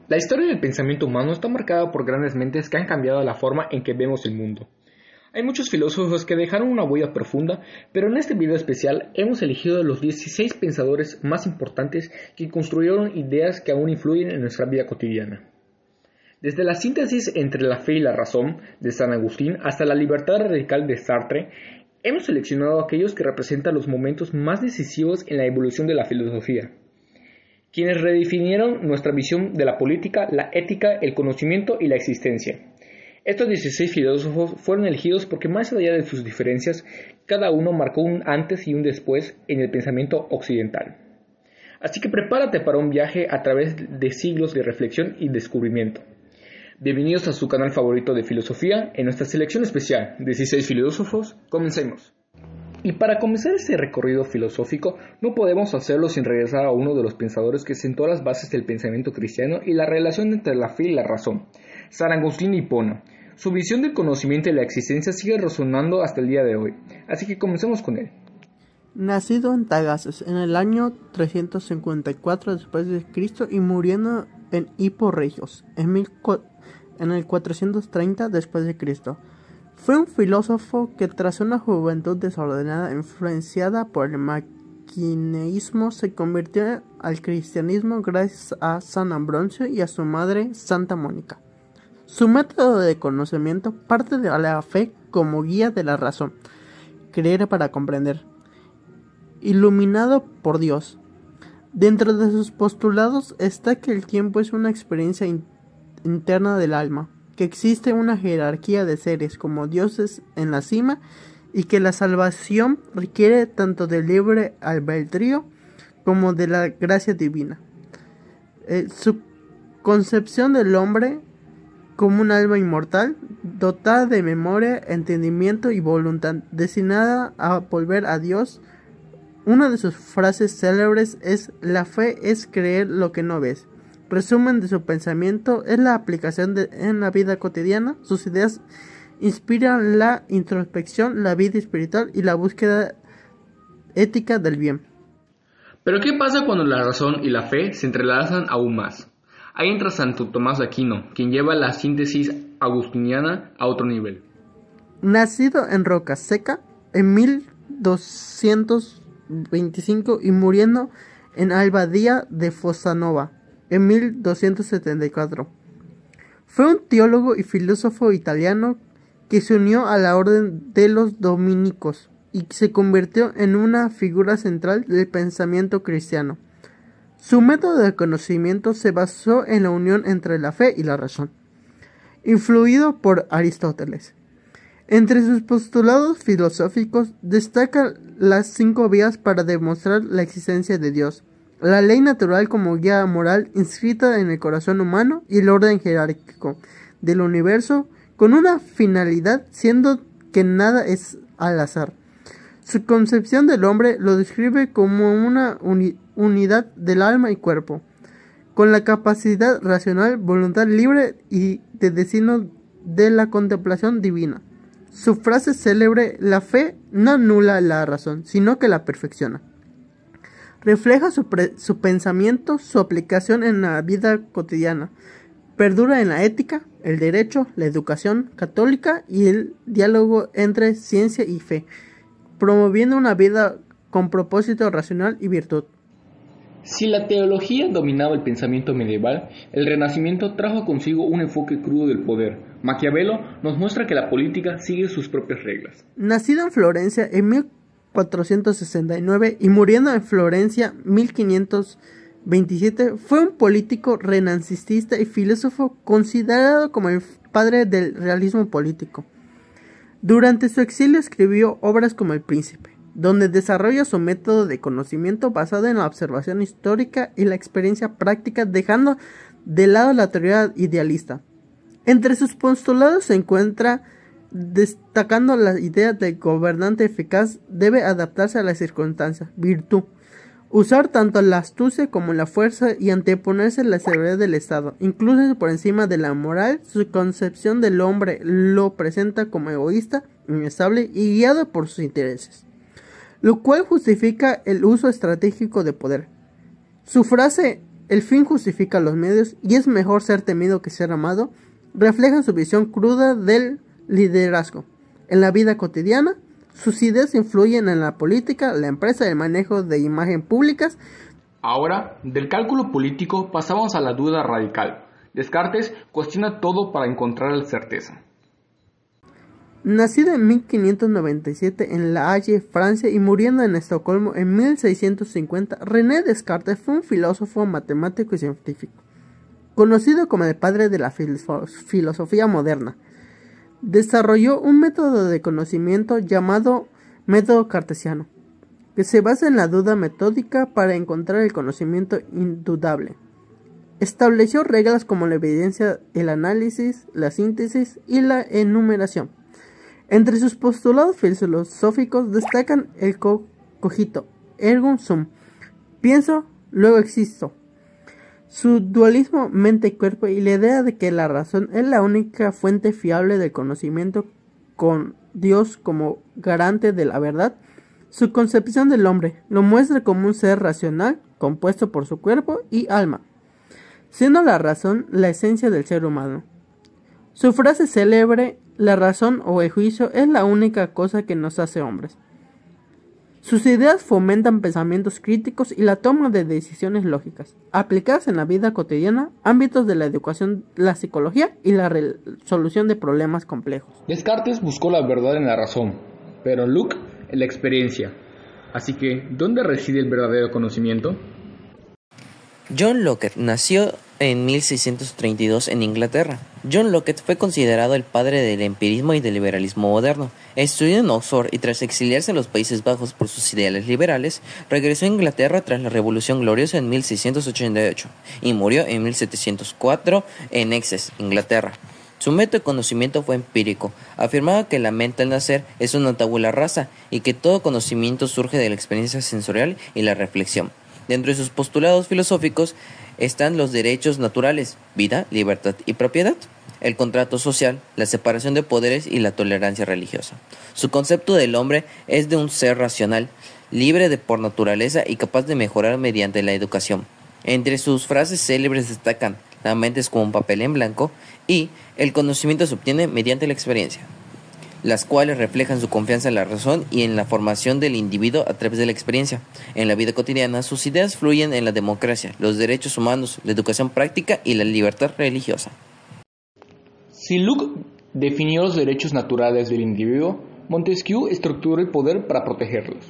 La historia del pensamiento humano está marcada por grandes mentes que han cambiado la forma en que vemos el mundo. Hay muchos filósofos que dejaron una huella profunda, pero en este video especial hemos elegido a los 16 pensadores más importantes que construyeron ideas que aún influyen en nuestra vida cotidiana. Desde la síntesis entre la fe y la razón de San Agustín hasta la libertad radical de Sartre, hemos seleccionado a aquellos que representan los momentos más decisivos en la evolución de la filosofía, quienes redefinieron nuestra visión de la política, la ética, el conocimiento y la existencia. Estos 16 filósofos fueron elegidos porque más allá de sus diferencias, cada uno marcó un antes y un después en el pensamiento occidental. Así que prepárate para un viaje a través de siglos de reflexión y descubrimiento. Bienvenidos a su canal favorito de filosofía, en nuestra selección especial, 16 filósofos, comencemos. Y para comenzar este recorrido filosófico, no podemos hacerlo sin regresar a uno de los pensadores que sentó las bases del pensamiento cristiano y la relación entre la fe y la razón, San Agustín de Hipona. Su visión del conocimiento y la existencia sigue resonando hasta el día de hoy, así que comencemos con él. Nacido en Tagaste en el año 354 después de Cristo y muriendo en Hippo Regios en el 430 después de Cristo. Fue un filósofo que tras una juventud desordenada influenciada por el maniqueísmo se convirtió al cristianismo gracias a San Ambrosio y a su madre Santa Mónica. Su método de conocimiento parte de la fe como guía de la razón, creer para comprender, iluminado por Dios. Dentro de sus postulados está que el tiempo es una experiencia interna del alma, que existe una jerarquía de seres como dioses en la cima y que la salvación requiere tanto del libre albedrío como de la gracia divina. Su concepción del hombre como un alma inmortal, dotada de memoria, entendimiento y voluntad, destinada a volver a Dios. Una de sus frases célebres es: la fe es creer lo que no ves. Resumen de su pensamiento es la aplicación en la vida cotidiana. Sus ideas inspiran la introspección, la vida espiritual y la búsqueda ética del bien. Pero ¿qué pasa cuando la razón y la fe se entrelazan aún más? Ahí entra Santo Tomás de Aquino, quien lleva la síntesis agustiniana a otro nivel. Nacido en Roca Seca en 1225 y muriendo en Albadía de Fossanova en 1274. Fue un teólogo y filósofo italiano que se unió a la orden de los dominicos y se convirtió en una figura central del pensamiento cristiano. Su método de conocimiento se basó en la unión entre la fe y la razón, influido por Aristóteles. Entre sus postulados filosóficos destacan las 5 vías para demostrar la existencia de Dios, la ley natural como guía moral inscrita en el corazón humano y el orden jerárquico del universo con una finalidad, siendo que nada es al azar. Su concepción del hombre lo describe como una unidad del alma y cuerpo, con la capacidad racional, voluntad libre y de destino de la contemplación divina. Su frase célebre: la fe no anula la razón, sino que la perfecciona. Refleja su pensamiento, su aplicación en la vida cotidiana. Perdura en la ética, el derecho, la educación católica y el diálogo entre ciencia y fe, promoviendo una vida con propósito racional y virtud. Si la teología dominaba el pensamiento medieval, el Renacimiento trajo consigo un enfoque crudo del poder. Maquiavelo nos muestra que la política sigue sus propias reglas. Nacido en Florencia en 1469 y muriendo en Florencia 1527, fue un político renacentista y filósofo considerado como el padre del realismo político. Durante su exilio escribió obras como El Príncipe, donde desarrolla su método de conocimiento basado en la observación histórica y la experiencia práctica, dejando de lado la teoría idealista. Entre sus postulados se encuentra destacando la idea de gobernante eficaz debe adaptarse a las circunstancias, virtud, usar tanto la astucia como la fuerza y anteponerse a la seguridad del Estado, incluso por encima de la moral. Su concepción del hombre lo presenta como egoísta, inestable y guiado por sus intereses, lo cual justifica el uso estratégico de poder. Su frase el fin justifica los medios y es mejor ser temido que ser amado, reflejan su visión cruda del liderazgo. En la vida cotidiana, sus ideas influyen en la política, la empresa y el manejo de imagen públicas. Ahora, del cálculo político pasamos a la duda radical. Descartes cuestiona todo para encontrar la certeza. Nacido en 1597 en La Haye, Francia, y muriendo en Estocolmo en 1650, René Descartes fue un filósofo, matemático y científico, conocido como el padre de la filosofía moderna. Desarrolló un método de conocimiento llamado método cartesiano, que se basa en la duda metódica para encontrar el conocimiento indudable. Estableció reglas como la evidencia, el análisis, la síntesis y la enumeración. Entre sus postulados filosóficos destacan el cogito, ergo sum, pienso, luego existo, su dualismo mente-cuerpo y la idea de que la razón es la única fuente fiable del conocimiento, con Dios como garante de la verdad. Su concepción del hombre lo muestra como un ser racional compuesto por su cuerpo y alma, siendo la razón la esencia del ser humano. Su frase célebre, la razón o el juicio es la única cosa que nos hace hombres. Sus ideas fomentan pensamientos críticos y la toma de decisiones lógicas, aplicadas en la vida cotidiana, ámbitos de la educación, la psicología y la resolución de problemas complejos. Descartes buscó la verdad en la razón, pero Locke en la experiencia. Así que, ¿dónde reside el verdadero conocimiento? John Locke nació en 1632 en Inglaterra. John Locke fue considerado el padre del empirismo y del liberalismo moderno. Estudió en Oxford y tras exiliarse en los Países Bajos por sus ideales liberales, regresó a Inglaterra tras la Revolución Gloriosa en 1688 y murió en 1704 en Essex, Inglaterra. Su método de conocimiento fue empírico. Afirmaba que la mente al nacer es una tabula rasa y que todo conocimiento surge de la experiencia sensorial y la reflexión. Dentro de sus postulados filosóficos están los derechos naturales, vida, libertad y propiedad, el contrato social, la separación de poderes y la tolerancia religiosa. Su concepto del hombre es de un ser racional, libre por naturaleza y capaz de mejorar mediante la educación. Entre sus frases célebres destacan: la mente es como un papel en blanco y el conocimiento se obtiene mediante la experiencia, las cuales reflejan su confianza en la razón y en la formación del individuo a través de la experiencia. En la vida cotidiana, sus ideas fluyen en la democracia, los derechos humanos, la educación práctica y la libertad religiosa. Si Locke definió los derechos naturales del individuo, Montesquieu estructuró el poder para protegerlos.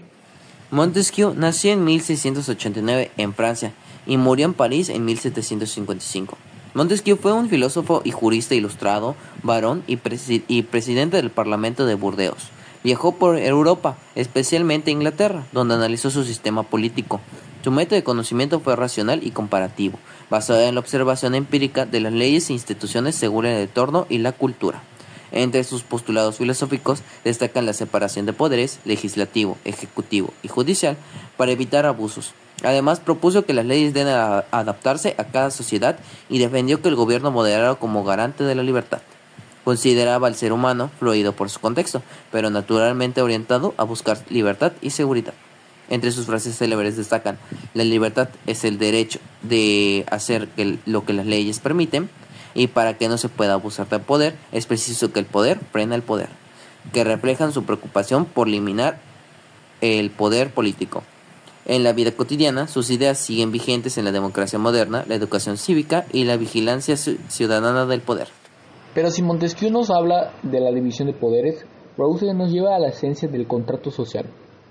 Montesquieu nació en 1689 en Francia y murió en París en 1755. Montesquieu fue un filósofo y jurista ilustrado, varón y presidente del Parlamento de Burdeos. Viajó por Europa, especialmente Inglaterra, donde analizó su sistema político. Su método de conocimiento fue racional y comparativo, basado en la observación empírica de las leyes e instituciones según el entorno y la cultura. Entre sus postulados filosóficos destacan la separación de poderes, legislativo, ejecutivo y judicial, para evitar abusos. Además, propuso que las leyes deben adaptarse a cada sociedad y defendió que el gobierno moderara como garante de la libertad. Consideraba al ser humano fluido por su contexto, pero naturalmente orientado a buscar libertad y seguridad. Entre sus frases célebres destacan: la libertad es el derecho de hacer lo que las leyes permiten, y para que no se pueda abusar del poder, es preciso que el poder frene el poder, que reflejan su preocupación por eliminar el poder político. En la vida cotidiana, sus ideas siguen vigentes en la democracia moderna, la educación cívica y la vigilancia ciudadana del poder. Pero si Montesquieu nos habla de la división de poderes, Rousseau nos lleva a la esencia del contrato social.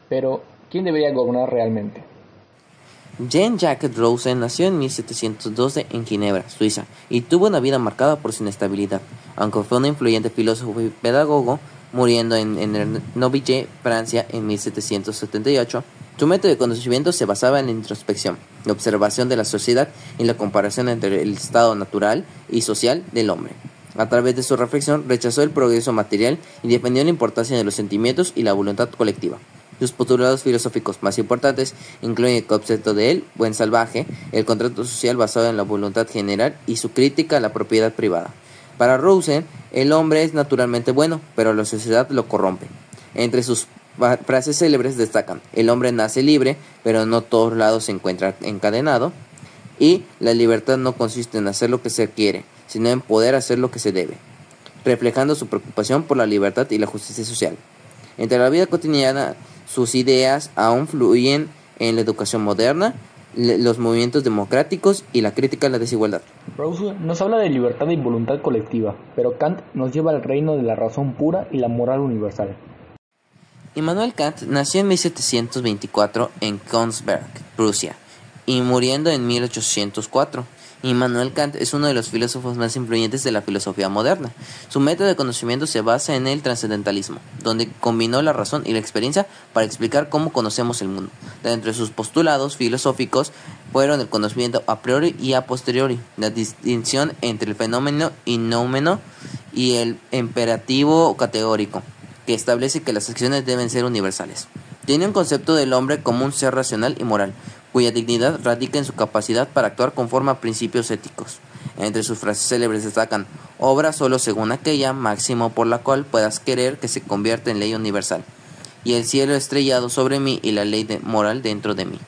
Pero, ¿quién debería gobernar realmente? Jean-Jacques Rousseau nació en 1712 en Ginebra, Suiza, y tuvo una vida marcada por su inestabilidad. Aunque fue un influyente filósofo y pedagogo, muriendo en Noville, Francia, en 1778, su método de conocimiento se basaba en la introspección, la observación de la sociedad y la comparación entre el estado natural y social del hombre. A través de su reflexión, rechazó el progreso material y defendió la importancia de los sentimientos y la voluntad colectiva. Sus postulados filosóficos más importantes incluyen el concepto del buen salvaje, el contrato social basado en la voluntad general y su crítica a la propiedad privada. Para Rousseau, el hombre es naturalmente bueno, pero la sociedad lo corrompe. Entre sus frases célebres destacan: el hombre nace libre, pero no todos lados se encuentra encadenado. y la libertad no consiste en hacer lo que se quiere, sino en poder hacer lo que se debe, reflejando su preocupación por la libertad y la justicia social. Entre la vida cotidiana, sus ideas aún fluyen en la educación moderna, los movimientos democráticos y la crítica a la desigualdad. Rousseau nos habla de libertad y voluntad colectiva, pero Kant nos lleva al reino de la razón pura y la moral universal. Immanuel Kant nació en 1724 en Königsberg, Prusia, y muriendo en 1804. Immanuel Kant es uno de los filósofos más influyentes de la filosofía moderna. Su método de conocimiento se basa en el trascendentalismo, donde combinó la razón y la experiencia para explicar cómo conocemos el mundo. Dentro de sus postulados filosóficos fueron el conocimiento a priori y a posteriori, la distinción entre el fenómeno y noumeno y el imperativo categórico, que establece que las acciones deben ser universales. Tiene un concepto del hombre como un ser racional y moral, cuya dignidad radica en su capacidad para actuar conforme a principios éticos. Entre sus frases célebres destacan: obra solo según aquella, máximo por la cual puedas querer que se convierta en ley universal, y el cielo estrellado sobre mí y la ley moral dentro de mí.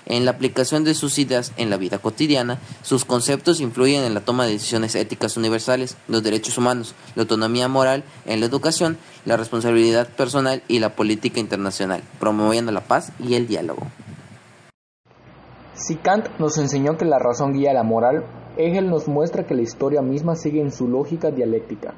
En la aplicación de sus ideas en la vida cotidiana, sus conceptos influyen en la toma de decisiones éticas universales, los derechos humanos, la autonomía moral en la educación, la responsabilidad personal y la política internacional, promoviendo la paz y el diálogo. Si Kant nos enseñó que la razón guía la moral, Hegel nos muestra que la historia misma sigue en su lógica dialéctica.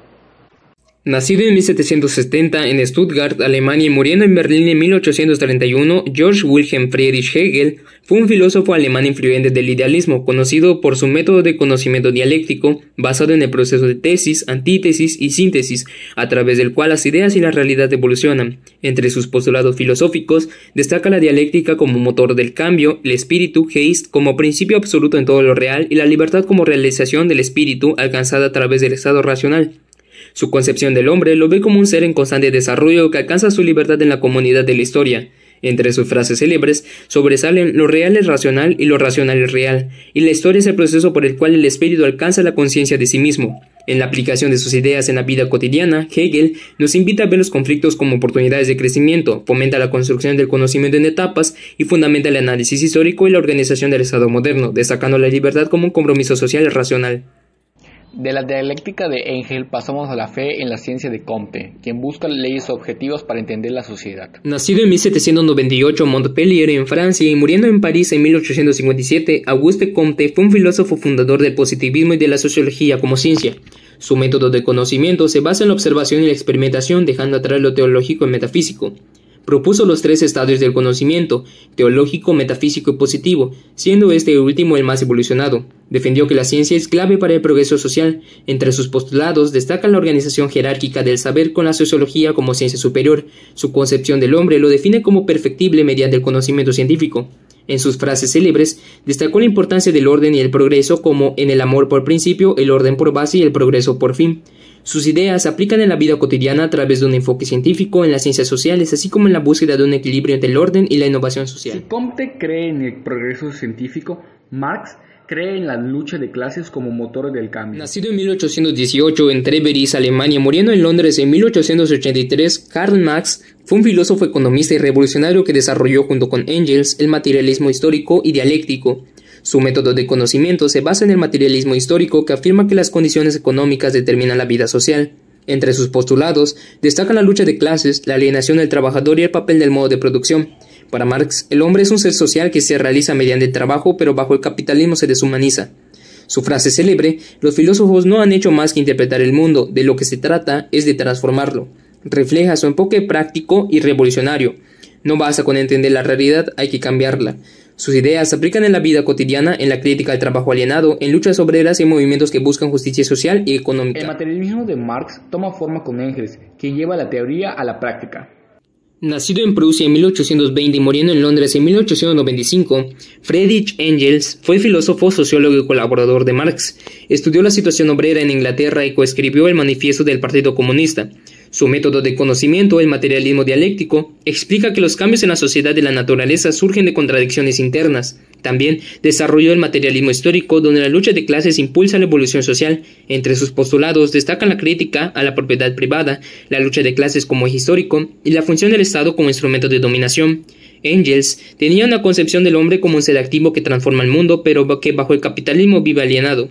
Nacido en 1770 en Stuttgart, Alemania, y muriendo en Berlín en 1831, Georg Wilhelm Friedrich Hegel fue un filósofo alemán influyente del idealismo, conocido por su método de conocimiento dialéctico, basado en el proceso de tesis, antítesis y síntesis, a través del cual las ideas y la realidad evolucionan. Entre sus postulados filosóficos, destaca la dialéctica como motor del cambio, el espíritu, Geist, como principio absoluto en todo lo real, y la libertad como realización del espíritu alcanzada a través del estado racional. Su concepción del hombre lo ve como un ser en constante desarrollo que alcanza su libertad en la comunidad de la historia. Entre sus frases célebres sobresalen: lo real es racional y lo racional es real, y la historia es el proceso por el cual el espíritu alcanza la conciencia de sí mismo. En la aplicación de sus ideas en la vida cotidiana, Hegel nos invita a ver los conflictos como oportunidades de crecimiento, fomenta la construcción del conocimiento en etapas y fundamenta el análisis histórico y la organización del Estado moderno, destacando la libertad como un compromiso social y racional. De la dialéctica de Hegel pasamos a la fe en la ciencia de Comte, quien busca leyes objetivas para entender la sociedad. Nacido en 1798 en Montpellier, en Francia, y muriendo en París en 1857, Auguste Comte fue un filósofo fundador del positivismo y de la sociología como ciencia. Su método de conocimiento se basa en la observación y la experimentación, dejando atrás lo teológico y metafísico. Propuso los 3 estadios del conocimiento: teológico, metafísico y positivo, siendo este último el más evolucionado. Defendió que la ciencia es clave para el progreso social. Entre sus postulados destaca la organización jerárquica del saber con la sociología como ciencia superior. Su concepción del hombre lo define como perfectible mediante el conocimiento científico. En sus frases célebres destacó la importancia del orden y el progreso, como en el amor por principio, el orden por base y el progreso por fin. Sus ideas se aplican en la vida cotidiana a través de un enfoque científico en las ciencias sociales, así como en la búsqueda de un equilibrio entre el orden y la innovación social. Si Comte cree en el progreso científico, Marx cree en la lucha de clases como motor del cambio. Nacido en 1818 en Treveris, Alemania, muriendo en Londres en 1883, Karl Marx fue un filósofo, economista y revolucionario que desarrolló junto con Engels el materialismo histórico y dialéctico. Su método de conocimiento se basa en el materialismo histórico, que afirma que las condiciones económicas determinan la vida social. Entre sus postulados destacan la lucha de clases, la alienación del trabajador y el papel del modo de producción. Para Marx, el hombre es un ser social que se realiza mediante el trabajo, pero bajo el capitalismo se deshumaniza. Su frase célebre: los filósofos no han hecho más que interpretar el mundo, de lo que se trata es de transformarlo. Refleja su enfoque práctico y revolucionario. No basta con entender la realidad, hay que cambiarla. Sus ideas se aplican en la vida cotidiana, en la crítica al trabajo alienado, en luchas obreras y en movimientos que buscan justicia social y económica. El materialismo de Marx toma forma con Engels, quien lleva la teoría a la práctica. Nacido en Prusia en 1820 y muriendo en Londres en 1895, Friedrich Engels fue filósofo, sociólogo y colaborador de Marx. Estudió la situación obrera en Inglaterra y coescribió el Manifiesto del Partido Comunista. Su método de conocimiento, el materialismo dialéctico, explica que los cambios en la sociedad de la naturaleza surgen de contradicciones internas. También desarrolló el materialismo histórico, donde la lucha de clases impulsa la evolución social. Entre sus postulados destacan la crítica a la propiedad privada, la lucha de clases como eje histórico y la función del Estado como instrumento de dominación. Engels tenía una concepción del hombre como un ser activo que transforma el mundo, pero que bajo el capitalismo vive alienado.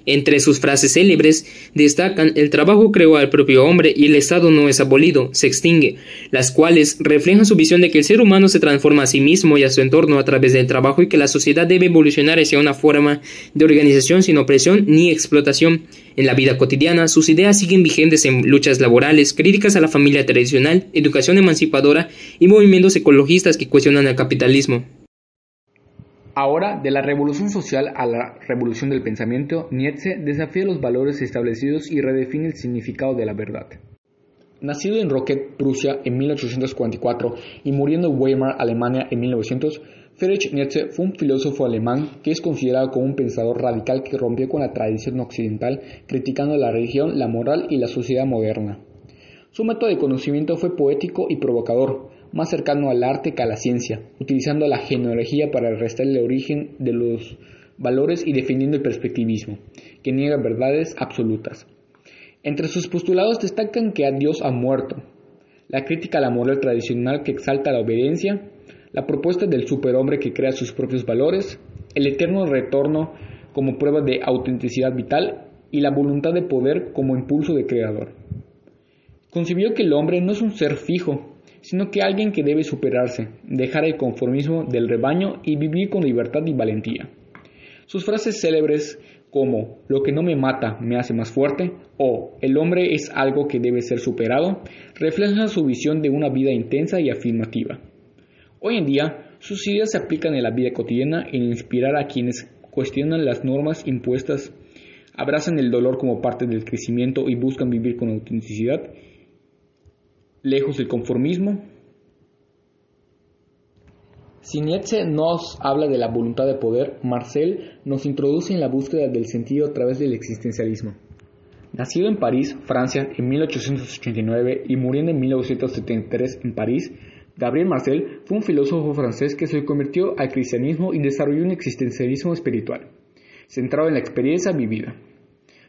Entre sus frases célebres destacan: el trabajo creó al propio hombre y el Estado no es abolido, se extingue, las cuales reflejan su visión de que el ser humano se transforma a sí mismo y a su entorno a través del trabajo y que la sociedad debe evolucionar hacia una forma de organización sin opresión ni explotación. En la vida cotidiana, sus ideas siguen vigentes en luchas laborales, críticas a la familia tradicional, educación emancipadora y movimientos ecologistas que cuestionan el capitalismo. Ahora, de la revolución social a la revolución del pensamiento, Nietzsche desafía los valores establecidos y redefine el significado de la verdad. Nacido en Roquet, Prusia, en 1844 y muriendo en Weimar, Alemania, en 1900, Friedrich Nietzsche fue un filósofo alemán que es considerado como un pensador radical que rompió con la tradición occidental, criticando la religión, la moral y la sociedad moderna. Su método de conocimiento fue poético y provocador, más cercano al arte que a la ciencia, utilizando la genealogía para restar el origen de los valores y defendiendo el perspectivismo, que niega verdades absolutas. Entre sus postulados destacan que Dios ha muerto, la crítica a la moral tradicional que exalta la obediencia, la propuesta del superhombre que crea sus propios valores, el eterno retorno como prueba de autenticidad vital y la voluntad de poder como impulso de creador. Concibió que el hombre no es un ser fijo, sino que alguien que debe superarse, dejar el conformismo del rebaño y vivir con libertad y valentía. Sus frases célebres como "lo que no me mata me hace más fuerte" o "el hombre es algo que debe ser superado" reflejan su visión de una vida intensa y afirmativa. Hoy en día, sus ideas se aplican en la vida cotidiana en inspirar a quienes cuestionan las normas impuestas, abrazan el dolor como parte del crecimiento y buscan vivir con autenticidad, lejos del conformismo. Si Nietzsche nos habla de la voluntad de poder, Marcel nos introduce en la búsqueda del sentido a través del existencialismo. Nacido en París, Francia, en 1889 y muriendo en 1973 en París, Gabriel Marcel fue un filósofo francés que se convirtió al cristianismo y desarrolló un existencialismo espiritual, centrado en la experiencia vivida.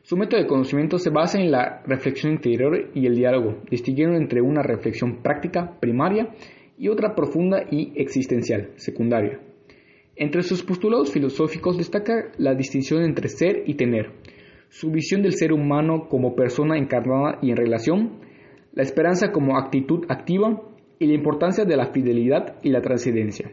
Su método de conocimiento se basa en la reflexión interior y el diálogo, distinguiendo entre una reflexión práctica, primaria, y otra profunda y existencial, secundaria. Entre sus postulados filosóficos destaca la distinción entre ser y tener, su visión del ser humano como persona encarnada y en relación, la esperanza como actitud activa y la importancia de la fidelidad y la trascendencia.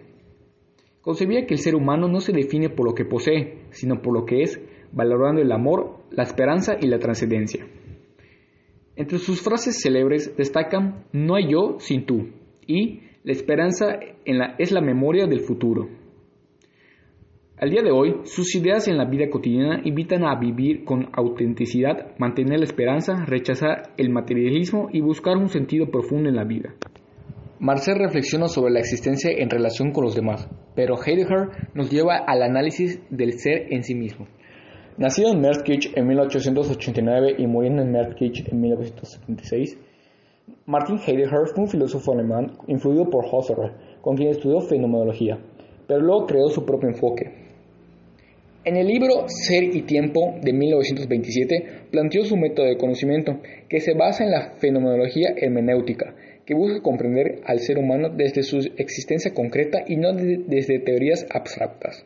Concebía que el ser humano no se define por lo que posee, sino por lo que es, valorando el amor, la esperanza y la trascendencia. Entre sus frases célebres destacan "no hay yo sin tú" y "la esperanza es la memoria del futuro". Al día de hoy, sus ideas en la vida cotidiana invitan a vivir con autenticidad, mantener la esperanza, rechazar el materialismo y buscar un sentido profundo en la vida. Marcel reflexiona sobre la existencia en relación con los demás, pero Heidegger nos lleva al análisis del ser en sí mismo. Nacido en Meerskirch en 1889 y muriendo en Meerskirch en 1976, Martin Heidegger fue un filósofo alemán influido por Husserl, con quien estudió fenomenología, pero luego creó su propio enfoque. En el libro Ser y Tiempo de 1927 planteó su método de conocimiento, que se basa en la fenomenología hermenéutica, que busca comprender al ser humano desde su existencia concreta y no desde teorías abstractas.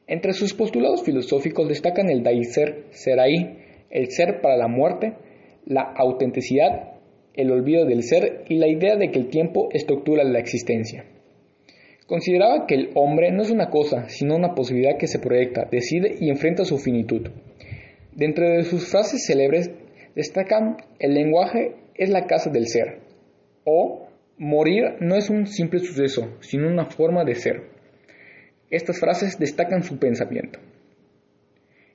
Entre sus postulados filosóficos destacan el Dasein, Serai, el ser para la muerte, la autenticidad, el olvido del ser y la idea de que el tiempo estructura la existencia. Consideraba que el hombre no es una cosa, sino una posibilidad que se proyecta, decide y enfrenta su finitud. Dentro de sus frases célebres destacan: el lenguaje es la casa del ser, o morir no es un simple suceso, sino una forma de ser. Estas frases destacan su pensamiento.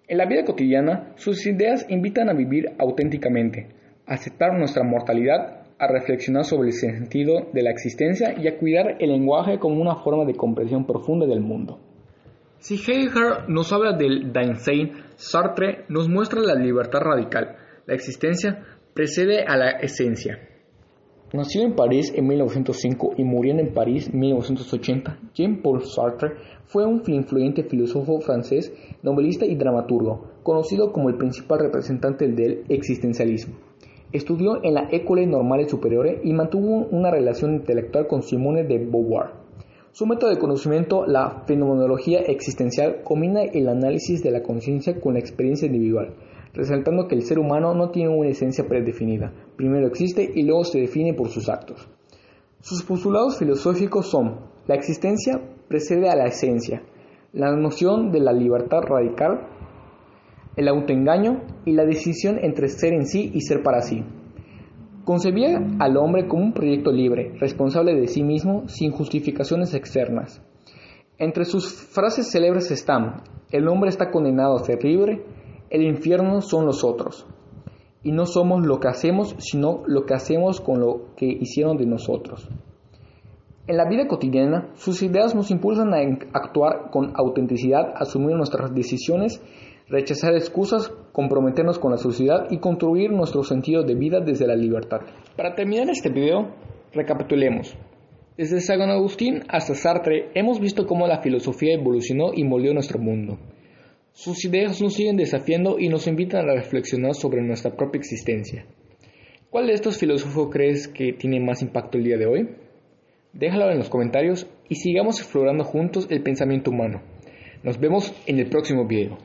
En la vida cotidiana, sus ideas invitan a vivir auténticamente, a aceptar nuestra mortalidad, a reflexionar sobre el sentido de la existencia y a cuidar el lenguaje como una forma de comprensión profunda del mundo. Si Heidegger nos habla del Dasein, Sartre nos muestra la libertad radical. La existencia precede a la esencia. Nacido en París en 1905 y muriendo en París en 1980, Jean-Paul Sartre fue un influyente filósofo francés, novelista y dramaturgo, conocido como el principal representante del existencialismo. Estudió en la École Normale Supérieure y mantuvo una relación intelectual con Simone de Beauvoir. Su método de conocimiento, la fenomenología existencial, combina el análisis de la conciencia con la experiencia individual, resaltando que el ser humano no tiene una esencia predefinida, primero existe y luego se define por sus actos. Sus postulados filosóficos son: la existencia precede a la esencia, la noción de la libertad radical, el autoengaño y la decisión entre ser en sí y ser para sí. Concebía al hombre como un proyecto libre, responsable de sí mismo, sin justificaciones externas. Entre sus frases célebres están: el hombre está condenado a ser libre, el infierno son los otros, y no somos lo que hacemos, sino lo que hacemos con lo que hicieron de nosotros. En la vida cotidiana, sus ideas nos impulsan a actuar con autenticidad, asumir nuestras decisiones, rechazar excusas, comprometernos con la sociedad y construir nuestro sentido de vida desde la libertad. Para terminar este video, recapitulemos. Desde San Agustín hasta Sartre hemos visto cómo la filosofía evolucionó y moldeó nuestro mundo. Sus ideas nos siguen desafiando y nos invitan a reflexionar sobre nuestra propia existencia. ¿Cuál de estos filósofos crees que tiene más impacto el día de hoy? Déjalo en los comentarios y sigamos explorando juntos el pensamiento humano. Nos vemos en el próximo video.